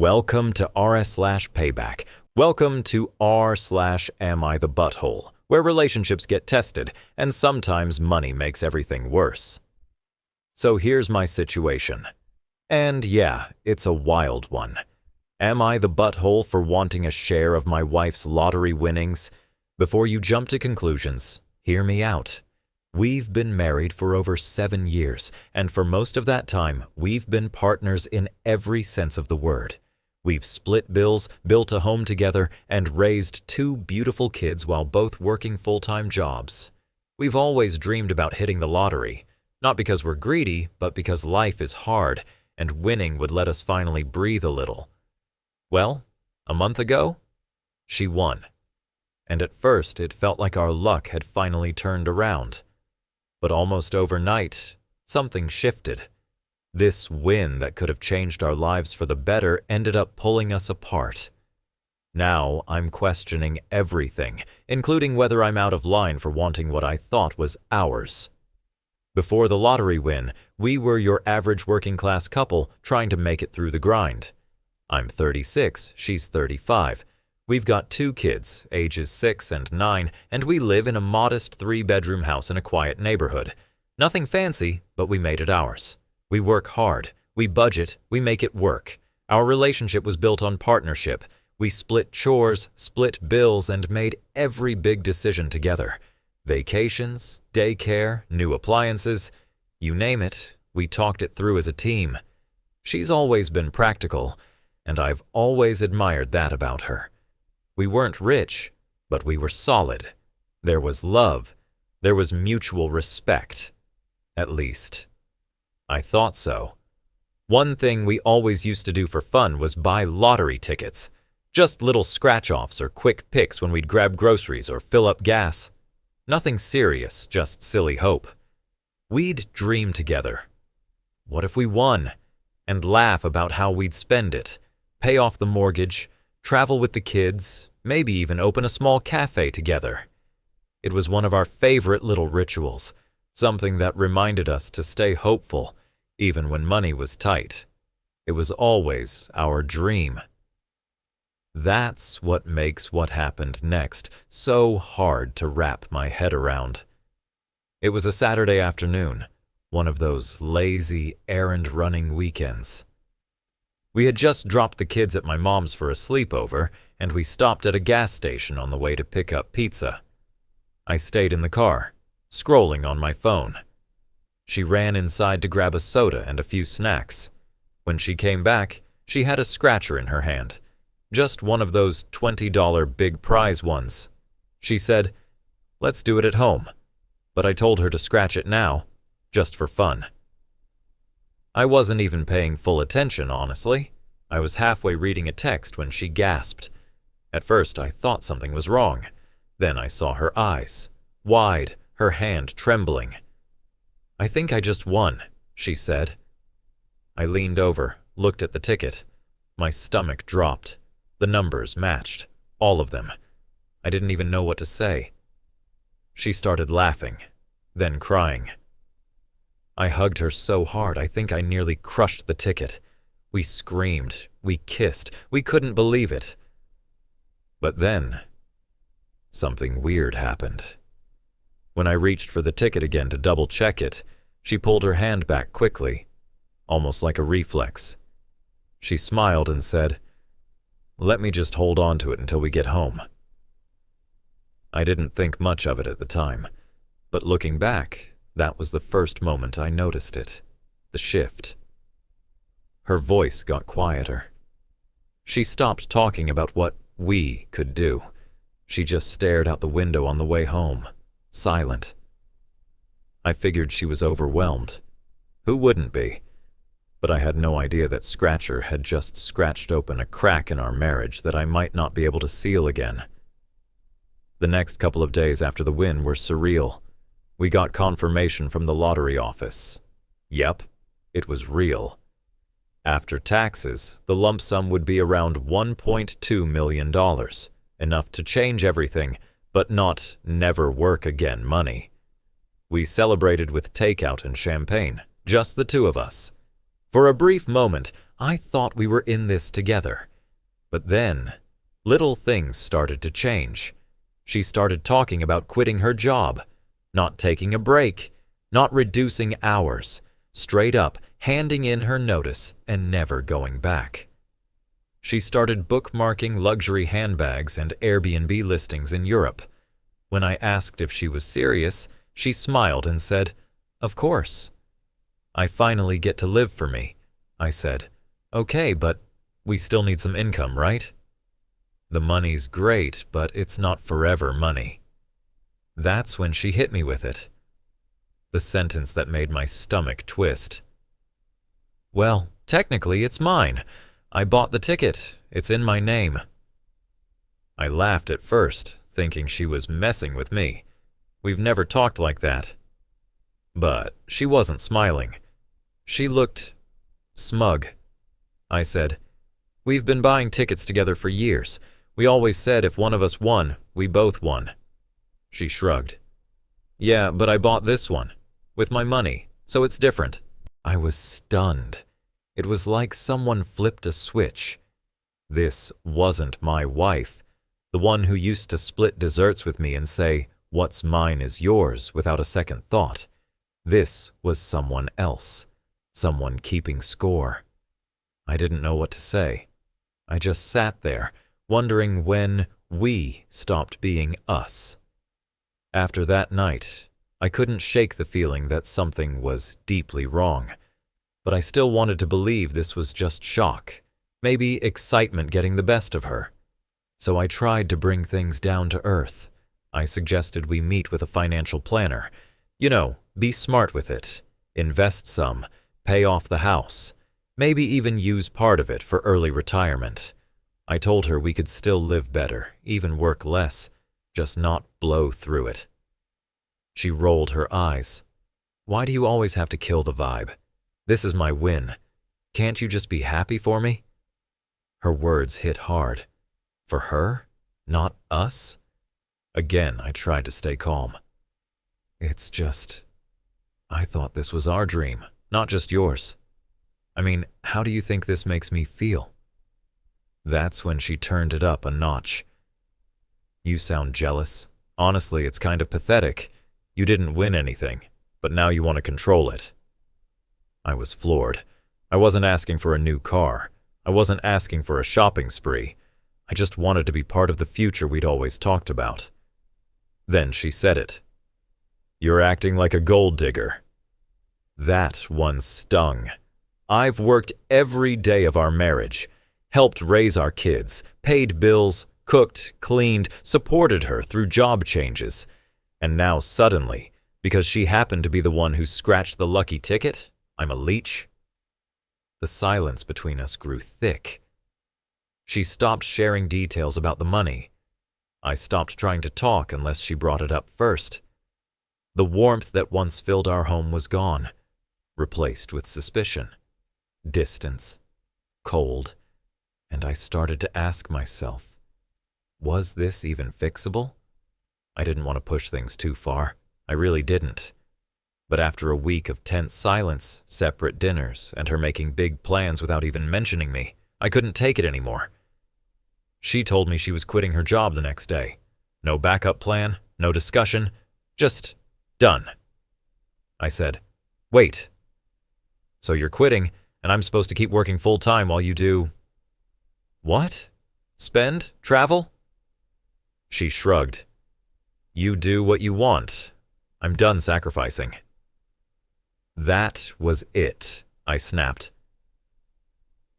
Welcome to r/payback. Welcome to r/am I the butthole, where relationships get tested and sometimes money makes everything worse. So here's my situation. And yeah, it's a wild one. Am I the butthole for wanting a share of my wife's lottery winnings? Before you jump to conclusions, hear me out. We've been married for over 7 years, and for most of that time, we've been partners in every sense of the word. We've split bills, built a home together, and raised 2 beautiful kids while both working full-time jobs. We've always dreamed about hitting the lottery, not because we're greedy, but because life is hard, and winning would let us finally breathe a little. Well, a month ago, she won. And at first, it felt like our luck had finally turned around. But almost overnight, something shifted. This win that could have changed our lives for the better ended up pulling us apart. Now I'm questioning everything, including whether I'm out of line for wanting what I thought was ours. Before the lottery win, we were your average working-class couple trying to make it through the grind. I'm 36, she's 35. We've got 2 kids, ages 6 and 9, and we live in a modest 3-bedroom house in a quiet neighborhood. Nothing fancy, but we made it ours. We work hard, we budget, we make it work. Our relationship was built on partnership. We split chores, split bills, and made every big decision together. Vacations, daycare, new appliances, you name it, we talked it through as a team. She's always been practical, and I've always admired that about her. We weren't rich, but we were solid. There was love. There was mutual respect. At least, I thought so. One thing we always used to do for fun was buy lottery tickets. Just little scratch-offs or quick picks when we'd grab groceries or fill up gas. Nothing serious, just silly hope. We'd dream together. What if we won? And laugh about how we'd spend it. Pay off the mortgage, travel with the kids, maybe even open a small cafe together. It was one of our favorite little rituals, something that reminded us to stay hopeful, even when money was tight. It was always our dream. That's what makes what happened next so hard to wrap my head around. It was a Saturday afternoon, one of those lazy, errand-running weekends. We had just dropped the kids at my mom's for a sleepover, and we stopped at a gas station on the way to pick up pizza. I stayed in the car, scrolling on my phone. She ran inside to grab a soda and a few snacks. When she came back, she had a scratcher in her hand, just one of those $20 big prize ones. She said, "Let's do it at home," but I told her to scratch it now, just for fun. I wasn't even paying full attention, honestly. I was halfway reading a text when she gasped. At first, I thought something was wrong. Then I saw her eyes, wide, her hand trembling. "I think I just won," she said. I leaned over, looked at the ticket. My stomach dropped. The numbers matched, all of them. I didn't even know what to say. She started laughing, then crying. I hugged her so hard I think I nearly crushed the ticket. We screamed, we kissed, we couldn't believe it. But then, something weird happened. When I reached for the ticket again to double-check it, she pulled her hand back quickly, almost like a reflex. She smiled and said, "Let me just hold on to it until we get home." I didn't think much of it at the time, but looking back, that was the first moment I noticed it, the shift. Her voice got quieter. She stopped talking about what we could do. She just stared out the window on the way home, silent. I figured she was overwhelmed. Who wouldn't be? But I had no idea that Scratcher had just scratched open a crack in our marriage that I might not be able to seal again. The next couple of days after the win were surreal. We got confirmation from the lottery office. Yep, it was real. After taxes, the lump sum would be around $1.2 million, enough to change everything, but not never work again money. We celebrated with takeout and champagne, just the 2 of us. For a brief moment, I thought we were in this together. But then, little things started to change. She started talking about quitting her job, not taking a break, not reducing hours, straight up handing in her notice and never going back. She started bookmarking luxury handbags and Airbnb listings in Europe. When I asked if she was serious, she smiled and said, "Of course." "I finally get to live for me," I said. "Okay, but we still need some income, right?" "The money's great, but it's not forever money." That's when she hit me with it. The sentence that made my stomach twist. "Well, technically it's mine. I bought the ticket. It's in my name." I laughed at first, thinking she was messing with me. We've never talked like that. But she wasn't smiling. She looked smug. I said, "We've been buying tickets together for years. We always said if one of us won, we both won." She shrugged. "Yeah, but I bought this one. With my money, so it's different." I was stunned. It was like someone flipped a switch. This wasn't my wife, the one who used to split desserts with me and say, "What's mine is yours," without a second thought. This was someone else, someone keeping score. I didn't know what to say. I just sat there, wondering when we stopped being us. After that night, I couldn't shake the feeling that something was deeply wrong. But I still wanted to believe this was just shock, maybe excitement getting the best of her. So I tried to bring things down to earth. I suggested we meet with a financial planner. Be smart with it. Invest some, pay off the house, maybe even use part of it for early retirement. I told her we could still live better, even work less, just not blow through it. She rolled her eyes. "Why do you always have to kill the vibe? This is my win. Can't you just be happy for me?" Her words hit hard. For her? Not us? Again, I tried to stay calm. "It's just, I thought this was our dream, not just yours. I mean, how do you think this makes me feel?" That's when she turned it up a notch. "You sound jealous. Honestly, it's kind of pathetic. You didn't win anything, but now you want to control it." I was floored. I wasn't asking for a new car. I wasn't asking for a shopping spree. I just wanted to be part of the future we'd always talked about. Then she said it. "You're acting like a gold digger." That one stung. I've worked every day of our marriage, helped raise our kids, paid bills, cooked, cleaned, supported her through job changes. And now suddenly, because she happened to be the one who scratched the lucky ticket, I'm a leech? The silence between us grew thick. She stopped sharing details about the money. I stopped trying to talk unless she brought it up first. The warmth that once filled our home was gone, replaced with suspicion, distance, cold, and I started to ask myself, was this even fixable? I didn't want to push things too far. I really didn't. But after a week of tense silence, separate dinners, and her making big plans without even mentioning me, I couldn't take it anymore. She told me she was quitting her job the next day. No backup plan, no discussion, just done. I said, "Wait. So you're quitting, and I'm supposed to keep working full-time while you do..." "What? Spend? Travel?" She shrugged. "You do what you want. I'm done sacrificing." That was it, I snapped.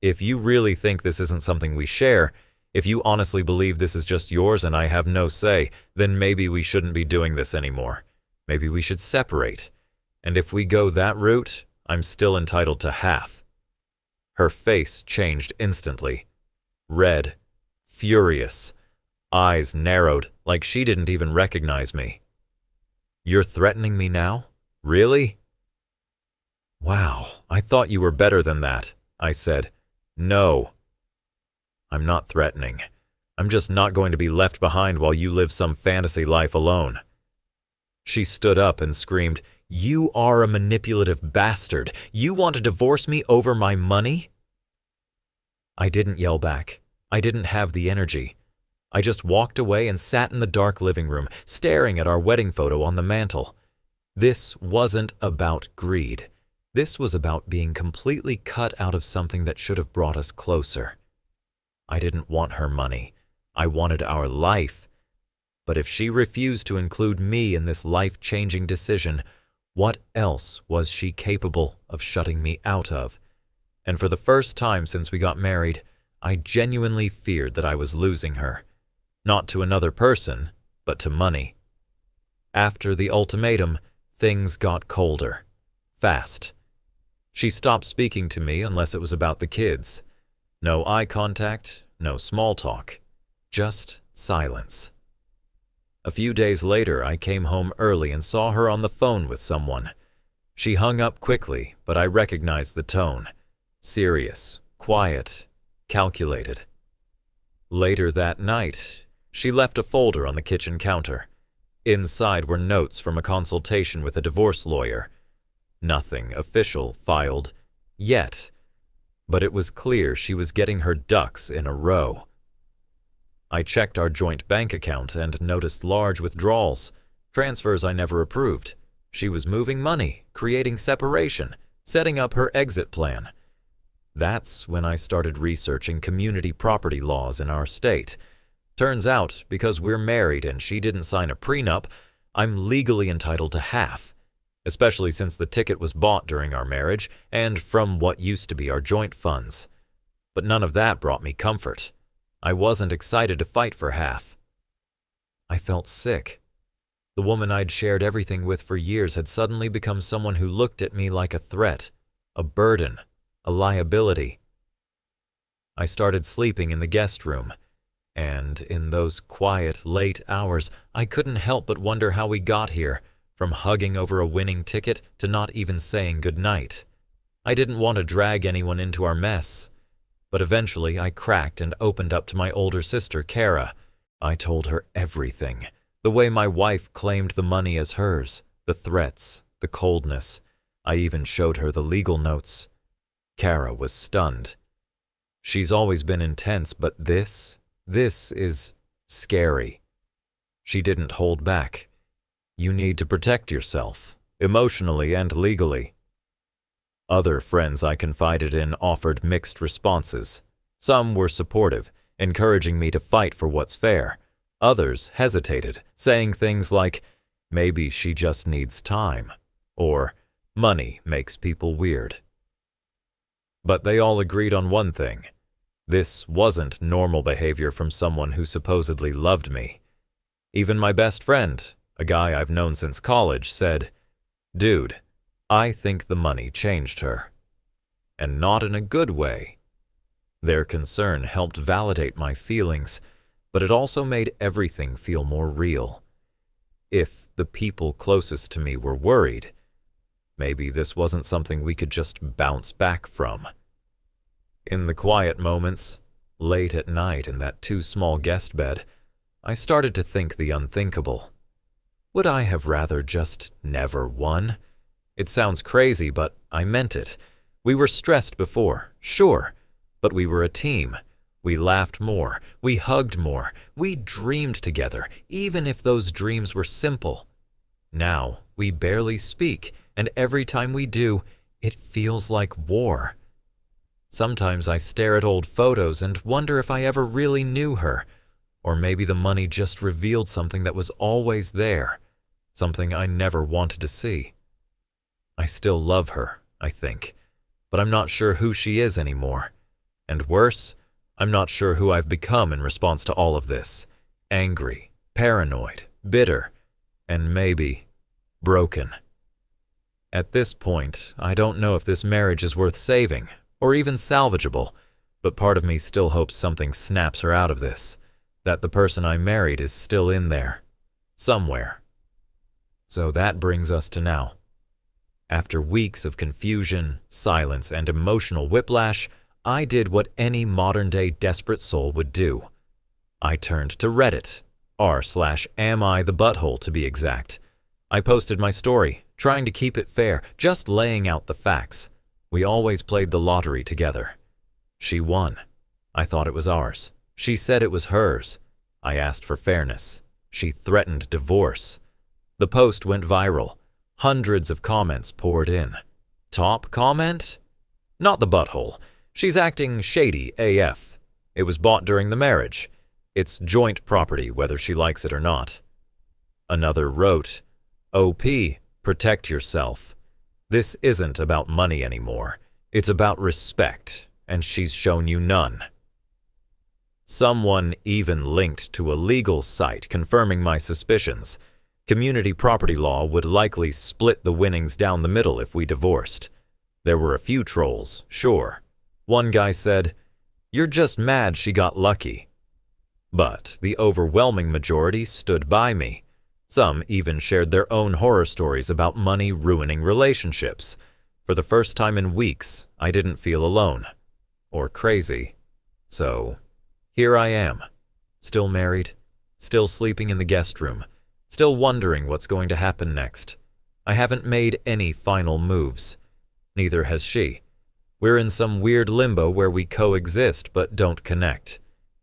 "If you really think this isn't something we share, if you honestly believe this is just yours and I have no say, then maybe we shouldn't be doing this anymore. Maybe we should separate. And if we go that route, I'm still entitled to half." Her face changed instantly. Red, furious, eyes narrowed like she didn't even recognize me. "You're threatening me now? Really?" "Wow, I thought you were better than that," I said. "No. I'm not threatening. I'm just not going to be left behind while you live some fantasy life alone." She stood up and screamed, "You are a manipulative bastard. You want to divorce me over my money?" I didn't yell back. I didn't have the energy. I just walked away and sat in the dark living room, staring at our wedding photo on the mantel. This wasn't about greed. This was about being completely cut out of something that should have brought us closer. I didn't want her money. I wanted our life. But if she refused to include me in this life-changing decision, what else was she capable of shutting me out of? And for the first time since we got married, I genuinely feared that I was losing her. Not to another person, but to money. After the ultimatum, things got colder. Fast. She stopped speaking to me unless it was about the kids. No eye contact, no small talk. Just silence. A few days later, I came home early and saw her on the phone with someone. She hung up quickly, but I recognized the tone. Serious, quiet, calculated. Later that night, she left a folder on the kitchen counter. Inside were notes from a consultation with a divorce lawyer. Nothing official filed yet, but it was clear she was getting her ducks in a row. I checked our joint bank account and noticed large withdrawals, transfers I never approved. She was moving money, creating separation, setting up her exit plan. That's when I started researching community property laws in our state. Turns out, because we're married and she didn't sign a prenup, I'm legally entitled to half, especially since the ticket was bought during our marriage and from what used to be our joint funds. But none of that brought me comfort. I wasn't excited to fight for half. I felt sick. The woman I'd shared everything with for years had suddenly become someone who looked at me like a threat, a burden, a liability. I started sleeping in the guest room, and in those quiet, late hours, I couldn't help but wonder how we got here, from hugging over a winning ticket to not even saying goodnight. I didn't want to drag anyone into our mess. But eventually I cracked and opened up to my older sister, Kara. I told her everything. The way my wife claimed the money as hers, the threats, the coldness. I even showed her the legal notes. Kara was stunned. She's always been intense, but this is scary. She didn't hold back. You need to protect yourself, emotionally and legally. Other friends I confided in offered mixed responses. Some were supportive, encouraging me to fight for what's fair. Others hesitated, saying things like, maybe she just needs time, or money makes people weird. But they all agreed on one thing. This wasn't normal behavior from someone who supposedly loved me. Even my best friend, a guy I've known since college, said, "Dude, I think the money changed her. And not in a good way." Their concern helped validate my feelings, but it also made everything feel more real. If the people closest to me were worried, maybe this wasn't something we could just bounce back from. In the quiet moments, late at night in that too-small guest bed, I started to think the unthinkable. Would I have rather just never won? It sounds crazy, but I meant it. We were stressed before, sure, but we were a team. We laughed more, we hugged more, we dreamed together, even if those dreams were simple. Now, we barely speak, and every time we do, it feels like war. Sometimes I stare at old photos and wonder if I ever really knew her, or maybe the money just revealed something that was always there, something I never wanted to see. I still love her, I think, but I'm not sure who she is anymore. And worse, I'm not sure who I've become in response to all of this. Angry, paranoid, bitter, and maybe broken. At this point, I don't know if this marriage is worth saving or even salvageable, but part of me still hopes something snaps her out of this, that the person I married is still in there, somewhere. So that brings us to now. After weeks of confusion, silence, and emotional whiplash, I did what any modern-day desperate soul would do. I turned to Reddit, r/am-I-the-butthole to be exact. I posted my story, trying to keep it fair, just laying out the facts. We always played the lottery together. She won. I thought it was ours. She said it was hers. I asked for fairness. She threatened divorce. The post went viral. Hundreds of comments poured in. Top comment? Not the butthole. She's acting shady AF. It was bought during the marriage. It's joint property whether she likes it or not. Another wrote, OP, protect yourself. This isn't about money anymore. It's about respect, and she's shown you none. Someone even linked to a legal site confirming my suspicions. Community property law would likely split the winnings down the middle if we divorced. There were a few trolls, sure. One guy said, "You're just mad she got lucky." But the overwhelming majority stood by me. Some even shared their own horror stories about money ruining relationships. For the first time in weeks, I didn't feel alone. Or crazy. So, here I am. Still married. Still sleeping in the guest room. Still wondering what's going to happen next. I haven't made any final moves. Neither has she. We're in some weird limbo where we coexist but don't connect.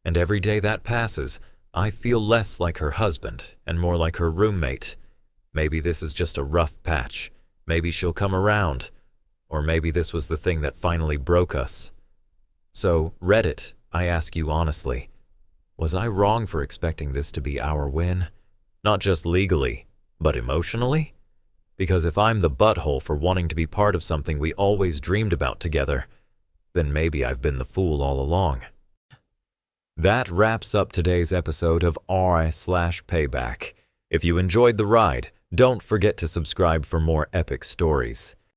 And every day that passes, I feel less like her husband and more like her roommate. Maybe this is just a rough patch. Maybe she'll come around. Or maybe this was the thing that finally broke us. So, Reddit, I ask you honestly, was I wrong for expecting this to be our win? Not just legally, but emotionally? Because if I'm the butthole for wanting to be part of something we always dreamed about together, then maybe I've been the fool all along. That wraps up today's episode of r/Payback. If you enjoyed the ride, don't forget to subscribe for more epic stories.